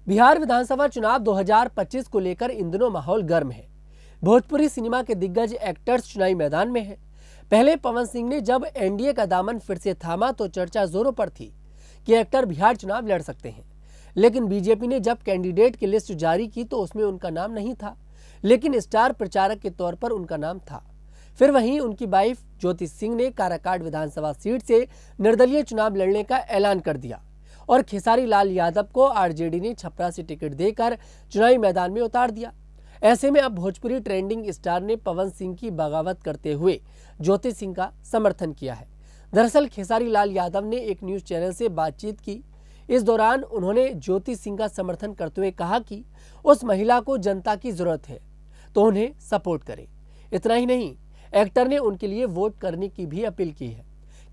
बिहार विधानसभा चुनाव 2025 को लेकर इन दिनों माहौल गर्म है। भोजपुरी सिनेमा के दिग्गज एक्टर्स चुनावी मैदान में हैं। पहले पवन सिंह ने जब एनडीए का दामन फिर से थामा तो चर्चा जोरों पर थी कि एक्टर बिहार चुनाव लड़ सकते हैं। लेकिन बीजेपी ने जब कैंडिडेट की लिस्ट जारी की तो उसमें उनका नाम नहीं था, लेकिन स्टार प्रचारक के तौर पर उनका नाम था। फिर वहीं उनकी वाइफ ज्योति सिंह ने काराकाट विधानसभा सीट से निर्दलीय चुनाव लड़ने का ऐलान कर दिया और खेसारी लाल यादव को आरजेडी ने छपरा से टिकट देकर चुनावी मैदान में उतार दिया। ऐसे में अब भोजपुरी ट्रेंडिंग स्टार ने पवन सिंह की बगावत करते हुए ज्योति सिंह का समर्थन किया है। दरअसल खेसारी लाल यादव ने एक न्यूज चैनल से बातचीत की। इस दौरान उन्होंने ज्योति सिंह का समर्थन करते हुए कहा कि उस महिला को जनता की जरूरत है तो उन्हें सपोर्ट करें। इतना ही नहीं, एक्टर ने उनके लिए वोट करने की भी अपील की है।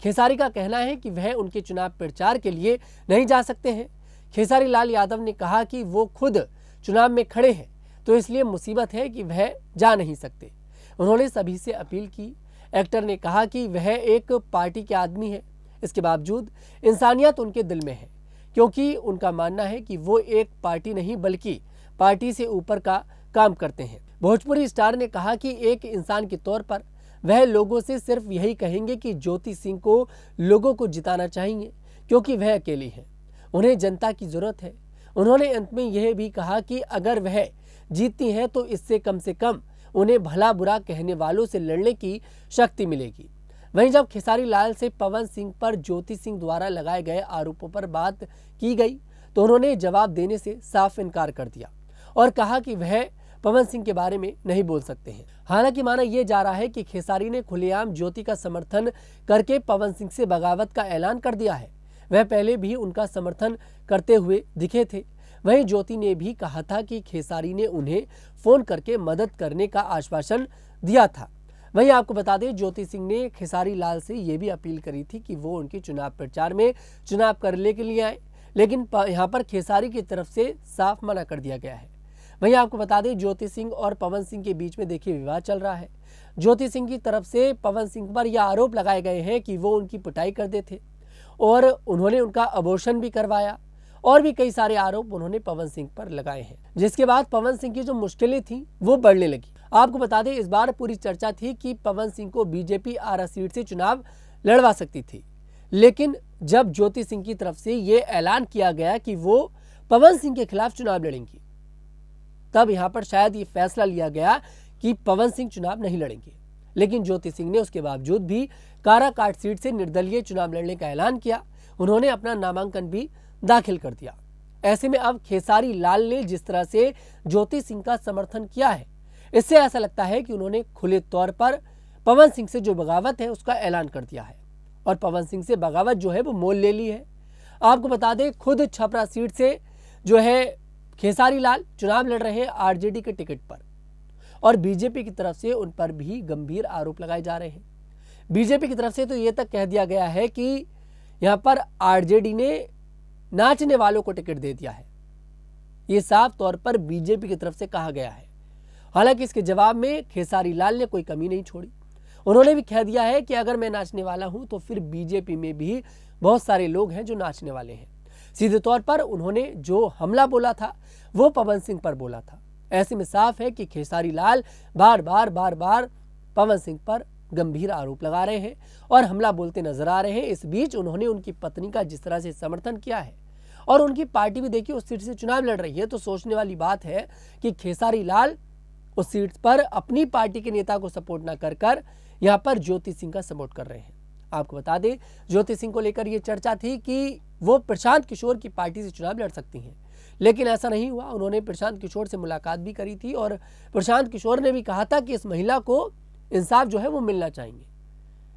खेसारी का कहना है कि वह उनके चुनाव प्रचार के लिए नहीं जा सकते हैं। खेसारी लाल यादव ने कहा कि वो खुद चुनाव में खड़े हैं तो इसलिए मुसीबत है कि वह जा नहीं सकते। उन्होंने सभी से अपील की। एक्टर ने कहा कि वह एक पार्टी के आदमी है, इसके बावजूद इंसानियत उनके दिल में है, क्योंकि उनका मानना है कि वो एक पार्टी नहीं बल्कि पार्टी से ऊपर का काम करते हैं। भोजपुरी स्टार ने कहा कि एक इंसान के तौर पर वह लोगों से सिर्फ यही कहेंगे कि ज्योति सिंह को लोगों को जिताना चाहिए, क्योंकि वह अकेली है, उन्हें जनता की जरूरत है। उन्होंने अंत में यह भी कहा कि अगर वह जीतती हैं तो इससे कम से कम उन्हें भला बुरा कहने वालों से लड़ने की शक्ति मिलेगी। वहीं जब खेसारी लाल से पवन सिंह पर ज्योति सिंह द्वारा लगाए गए आरोपों पर बात की गई तो उन्होंने जवाब देने से साफ इनकार कर दिया और कहा कि वह पवन सिंह के बारे में नहीं बोल सकते हैं। हालांकि माना यह जा रहा है कि खेसारी ने खुलेआम ज्योति का समर्थन करके पवन सिंह से बगावत का ऐलान कर दिया है। वह पहले भी उनका समर्थन करते हुए दिखे थे। वहीं ज्योति ने भी कहा था कि खेसारी ने उन्हें फोन करके मदद करने का आश्वासन दिया था। वहीं आपको बता दें, ज्योति सिंह ने खेसारी लाल से यह भी अपील करी थी कि वो उनके चुनाव प्रचार में चुनाव करने के लिए आए, लेकिन यहाँ पर खेसारी की तरफ से साफ मना कर दिया गया है। वहीं आपको बता दें, ज्योति सिंह और पवन सिंह के बीच में देखिए विवाद चल रहा है। ज्योति सिंह की तरफ से पवन सिंह पर यह आरोप लगाए गए हैं कि वो उनकी पिटाई करते थे और उन्होंने उनका अबॉर्शन भी करवाया और भी कई सारे आरोप उन्होंने पवन सिंह पर लगाए हैं, जिसके बाद पवन सिंह की जो मुश्किलें थी वो बढ़ने लगी। आपको बता दें, इस बार पूरी चर्चा थी कि पवन सिंह को बीजेपी आरा सीट से चुनाव लड़वा सकती थी, लेकिन जब ज्योति सिंह की तरफ से ये ऐलान किया गया कि वो पवन सिंह के खिलाफ चुनाव लड़ेंगी, तब यहाँ पर शायद ये फैसला लिया गया कि पवन सिंह चुनाव नहीं लड़ेंगे। लेकिन ज्योति सिंह ने उसके बावजूद भी काराकाट सीट से निर्दलीय चुनाव लड़ने का ऐलान किया। उन्होंने अपना नामांकन भी दाखिल कर दिया। ऐसे में अब खेसारी लाल ने जिस तरह से ज्योति सिंह का समर्थन किया है, इससे ऐसा लगता है कि उन्होंने खुले तौर पर पवन सिंह से जो बगावत है उसका ऐलान कर दिया है और पवन सिंह से बगावत जो है वो मोल ले ली है। आपको बता दें, खुद छपरा सीट से जो है खेसारी लाल चुनाव लड़ रहे हैं आरजेडी के टिकट पर और बीजेपी की तरफ से उन पर भी गंभीर आरोप लगाए जा रहे हैं। बीजेपी की तरफ से तो ये तक कह दिया गया है कि यहाँ पर आरजेडी ने नाचने वालों को टिकट दे दिया है। ये साफ तौर पर बीजेपी की तरफ से कहा गया है। हालांकि इसके जवाब में खेसारी लाल ने कोई कमी नहीं छोड़ी। उन्होंने भी कह दिया है कि अगर मैं नाचने वाला हूं तो फिर बीजेपी में भी बहुत सारे लोग हैं जो नाचने वाले हैं। सीधे तौर पर उन्होंने जो हमला बोला था वो पवन सिंह पर बोला था। ऐसे में साफ है कि खेसारी लाल बार बार पवन सिंह पर गंभीर आरोप लगा रहे हैं और हमला बोलते नजर आ रहे हैं। इस बीच उन्होंने उनकी पत्नी का जिस तरह से समर्थन किया है और उनकी पार्टी भी देखिए उस सीट से चुनाव लड़ रही है, तो सोचने वाली बात है कि खेसारी लाल उस सीट पर अपनी पार्टी के नेता को सपोर्ट ना कर यहाँ पर ज्योति सिंह का सपोर्ट कर रहे हैं। आपको बता दें, ज्योति सिंह को लेकर यह चर्चा थी कि वो प्रशांत किशोर की पार्टी से चुनाव लड़ सकती हैं, लेकिन ऐसा नहीं हुआ। उन्होंने प्रशांत किशोर से मुलाकात भी करी थी और प्रशांत किशोर ने भी कहा था कि इस महिला को इंसाफ जो है वो मिलना चाहिए,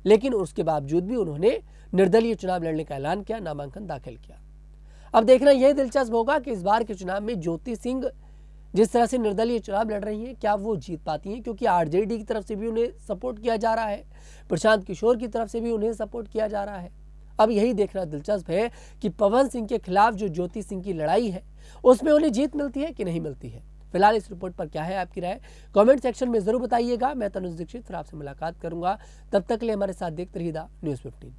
लेकिन उसके बावजूद भी उन्होंने निर्दलीय चुनाव लड़ने का ऐलान किया, नामांकन दाखिल किया। अब देखना यह दिलचस्प होगा कि इस बार के चुनाव में ज्योति सिंह जिस तरह से निर्दलीय चुनाव लड़ रही हैं, क्या वो जीत पाती हैं, क्योंकि आरजेडी की तरफ से भी उन्हें सपोर्ट किया जा रहा है, प्रशांत किशोर की तरफ से भी उन्हें सपोर्ट किया जा रहा है। अब यही देखना दिलचस्प है कि पवन सिंह के खिलाफ जो ज्योति सिंह की लड़ाई है उसमें उन्हें जीत मिलती है कि नहीं मिलती है। फिलहाल इस रिपोर्ट पर क्या है आपकी राय, कमेंट सेक्शन में जरूर बताइएगा। मैं तनुज दीक्षित फिर आपसे मुलाकात करूंगा। तब तक के लिए हमारे साथ देखते रहिएगा न्यूज़ 15।